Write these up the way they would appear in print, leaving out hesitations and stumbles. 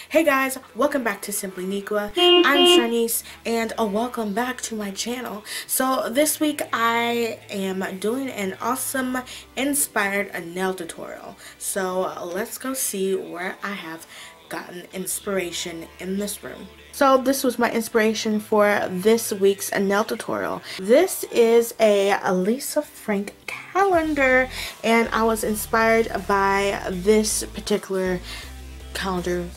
Hey guys, welcome back to Simply Nikwa. I'm Shanice and welcome back to my channel. So this week I am doing an awesome inspired nail tutorial. So let's go see where I have gotten inspiration in this room. So this was my inspiration for this week's nail tutorial. This is a Lisa Frank calendar and I was inspired by this particular calendar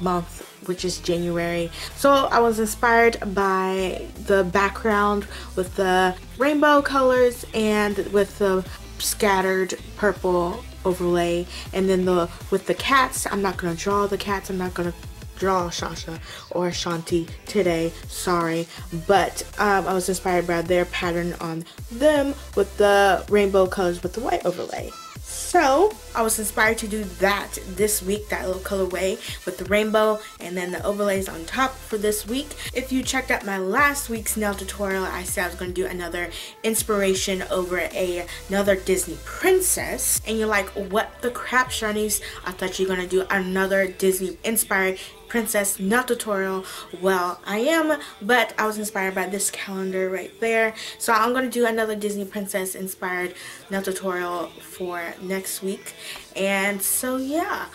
month, which is January. So I was inspired by the background with the rainbow colors and with the scattered purple overlay, and then with the cats. I'm not gonna draw the cats. I'm not gonna draw Shasha or Shanti today, sorry, but I was inspired by their pattern on them with the rainbow colors with the white overlay. So I was inspired to do that this week, that little colorway with the rainbow and then the overlays on top for this week. If you checked out my last week's nail tutorial, I said I was going to do another inspiration over another Disney princess, and you're like, what the crap, Shanice? I thought you were going to do another Disney inspired princess nail tutorial. Well, I am, but I was inspired by this calendar right there. So I'm going to do another Disney princess inspired nail tutorial for next week. And so yeah,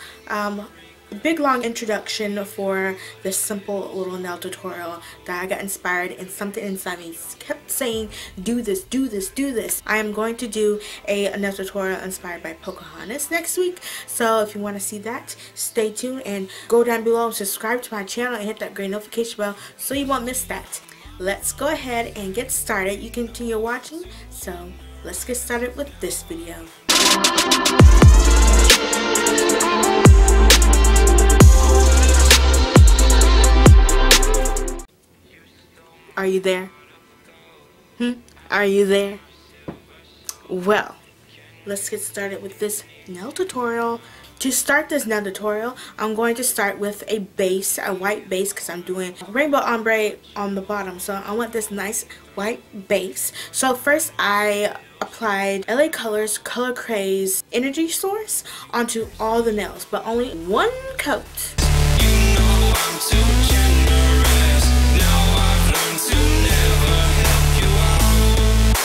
big long introduction for this simple little nail tutorial that I got inspired, and something inside me kept saying, do this, do this, do this. I am going to do a nail tutorial inspired by Pocahontas next week. So if you want to see that, stay tuned and go down below and subscribe to my channel and hit that great notification bell so you won't miss that. Let's go ahead and get started. You continue watching, so let's get started with this video. Are you there? Are you there? Well, let's get started with this nail tutorial. To start this nail tutorial, I'm going to start with a base, a white base, because I'm doing rainbow ombre on the bottom. So I want this nice white base. So first I applied LA Colors Color Craze Energy Source onto all the nails, but only one coat. You know I'm too generous. Now I've learned to never help you out,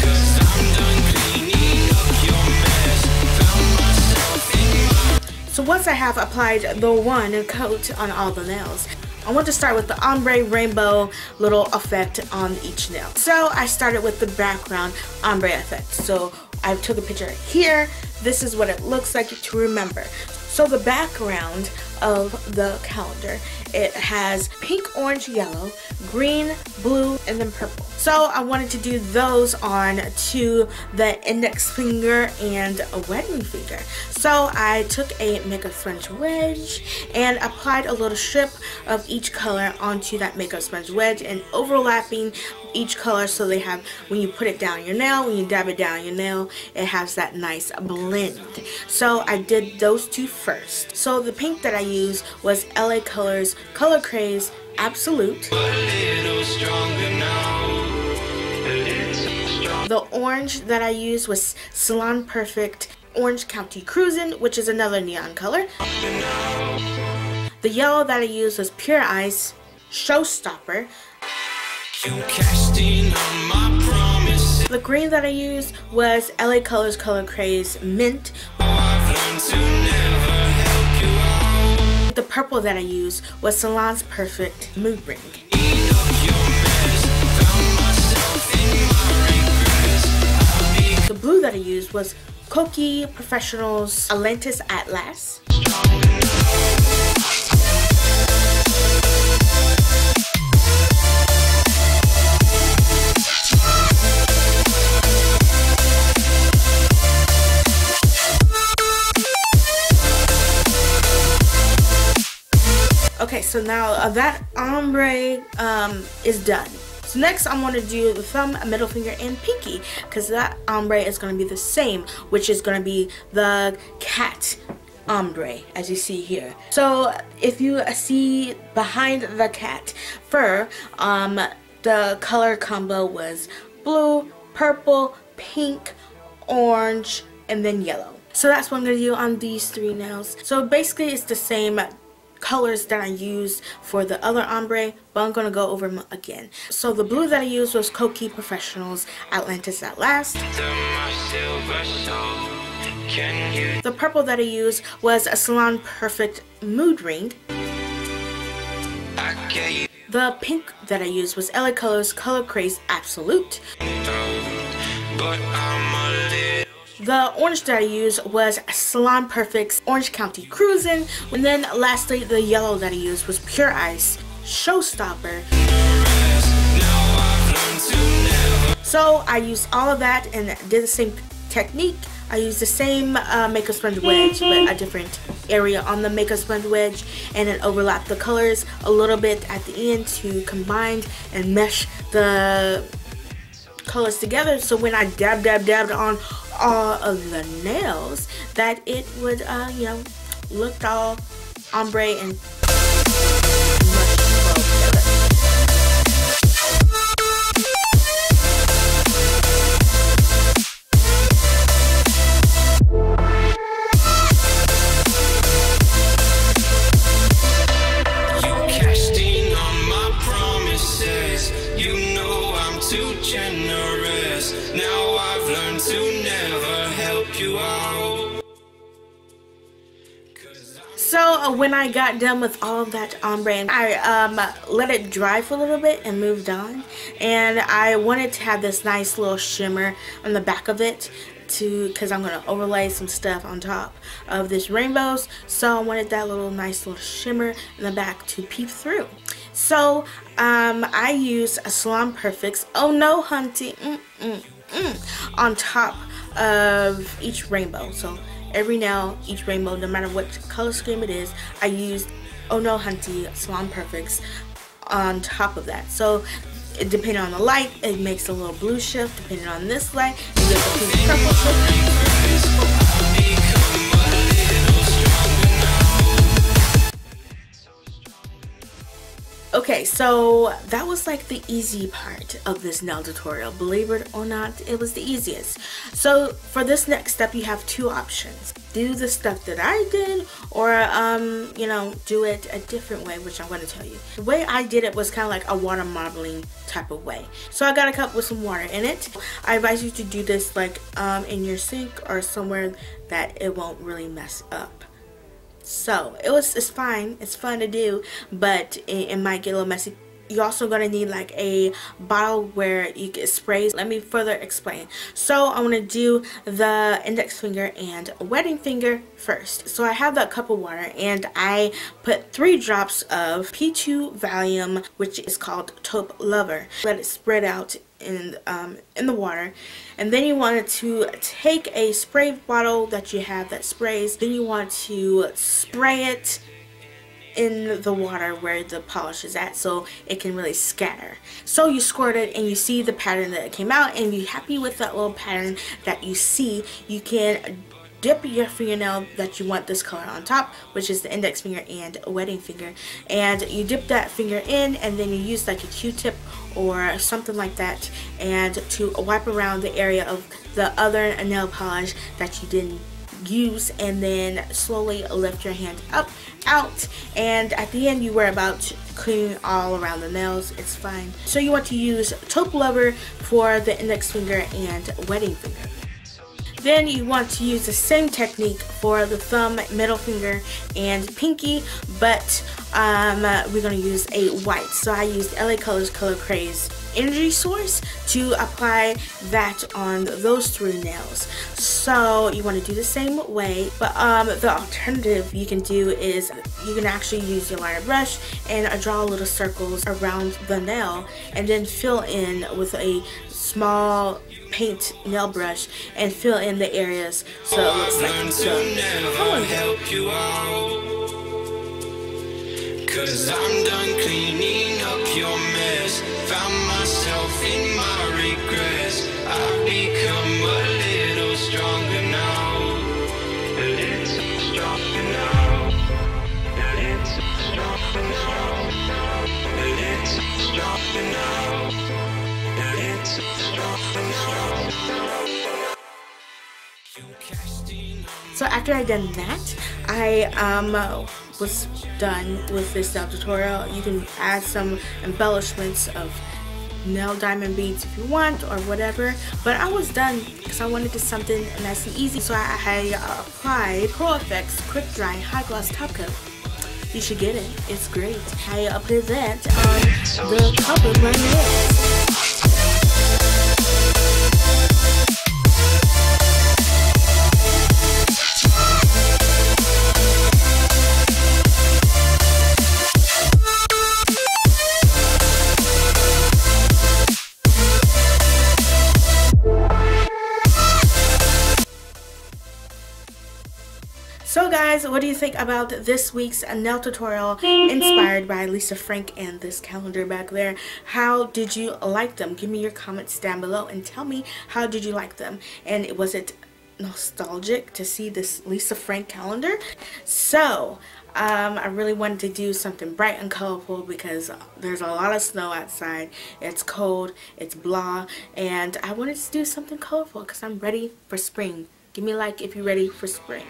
'cause I'm done cleaning up your mess. Found myself in my... So once I have applied the one coat on all the nails, I want to start with the ombre rainbow little effect on each nail. So I started with the background ombre effect. So I took a picture here. This is what it looks like to remember. So the background of the calendar, it has pink, orange, yellow, green, blue, and then purple. So I wanted to do those on to the index finger and a wedding finger. So I took a makeup sponge wedge and applied a little strip of each color onto that makeup sponge wedge and overlapping each color, so they have, when you put it down your nail, when you dab it down your nail, it has that nice blend. So I did those two first. So the pink that I used was LA Colors Color Craze Absolute. The orange that I used was Salon Perfect Orange County Cruisin, which is another neon color. The yellow that I used was Pure Ice Showstopper. The green that I used was LA Colors Color Craze Mint. The purple that I used was Salon's Perfect Mood Ring. The blue that I used was KOKIE Professional's Atlantis At Last. Okay, so now that ombre is done. So next I'm going to do the thumb, middle finger, and pinky, because that ombre is going to be the same, which is going to be the cat ombre, as you see here. So if you see behind the cat fur, the color combo was blue, purple, pink, orange, and then yellow. So that's what I'm going to do on these 3 nails. So basically it's the same colors that I used for the other ombre, but I'm going to go over them again. So the blue that I used was KOKIE Professional's Atlantis At Last. The purple that I used was a Salon Perfect Mood Ring. The pink that I used was LA Colors Color Craze Absolute. The orange that I used was Salon Perfect's Orange County Cruisin. And then lastly, the yellow that I used was Pure Ice Showstopper. So I used all of that and did the same technique. I used the same makeup sponge wedge, but a different area on the makeup sponge wedge, and then overlap the colors a little bit at the end to combine and mesh the colors together, so when I dabbed on all of the nails, that it would you know, look all ombre and So when I got done with all of that ombre, I let it dry for a little bit and moved on. And I wanted to have this nice little shimmer on the back of it, because I'm going to overlay some stuff on top of this rainbows. So I wanted that nice little shimmer in the back to peep through. So I used a Salon Perfect's No Hunty on top of each rainbow. So every nail, each rainbow, no matter what color scheme it is, I used No Hunty Salon Perfect's on top of that. So depending on the light, it makes a little blue shift. Depending on this light, it gives a pink purple shift. Okay, so that was like the easy part of this nail tutorial. Believe it or not, it was the easiest. So for this next step, you have 2 options. Do the stuff that I did, or you know, do it a different way, which I'm going to tell you. The way I did it was kind of like a water marbling type of way. So I got a cup with some water in it. I advise you to do this like in your sink or somewhere that it won't really mess up. So it's fine, it's fun to do, but it might get a little messy. You're also going to need like a bottle where you get sprays. Let me further explain. So I want to do the index finger and wedding finger first. So I have that cup of water and I put 3 drops of P2 Valium, which is called Taupe Lover. Let it spread out in the water, and then you want to take a spray bottle that you have that sprays. Then you want to spray it in the water where the polish is at, so it can really scatter. So you squirt it and you see the pattern that it came out, and you're happy with that little pattern that you see. You can dip your fingernail that you want this color on top, which is the index finger and wedding finger, and you dip that finger in, and then you use like a Q-tip or something like that, and to wipe around the area of the other nail polish that you didn't use, and then slowly lift your hand up, out, and at the end you worry about cleaning all around the nails. It's fine. So you want to use Taupe Lover for the index finger and wedding finger. Then you want to use the same technique for the thumb, middle finger, and pinky, but we're going to use a white. So I used LA Colors Color Craze Energy Source to apply that on those 3 nails. So you want to do the same way, but the alternative you can do is you can actually use your liner brush and draw little circles around the nail, and then fill in with a small paint nail brush and fill in the areas so it looks like it's help you out, 'cause I'm done cleaning up your mess. Found myself in my regrets. I've become a little stronger now. A little stronger now. A little stronger now. A little stronger now. A little stronger now. You cashed in on So after I done that, I was done with this nail tutorial. You can add some embellishments of nail diamond beads if you want or whatever, but I was done because I wanted to do something nice and easy. So I applied Pro Effects Quick Dry High Gloss Top Coat. You should get it, it's great. I applied that on the top of my nails. So guys, what do you think about this week's nail tutorial inspired by Lisa Frank and this calendar back there? How did you like them? Give me your comments down below and tell me how did you like them. And was it nostalgic to see this Lisa Frank calendar? So I really wanted to do something bright and colorful because there's a lot of snow outside. It's cold, it's blah, and I wanted to do something colorful because I'm ready for spring. Give me a like if you're ready for spring.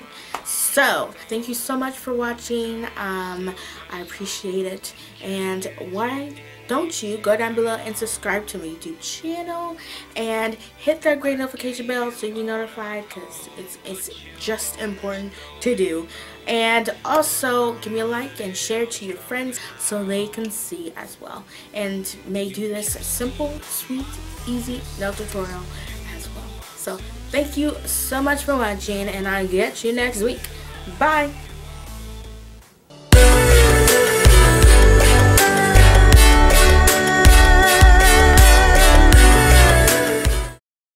So, thank you so much for watching. I appreciate it. And why don't you go down below and subscribe to my YouTube channel and hit that great notification bell so you be notified, because it's just important to do. And also give me a like and share to your friends so they can see as well, and may do this simple, sweet, easy nail tutorial as well. So thank you so much for watching, and I'll get you next week. Bye!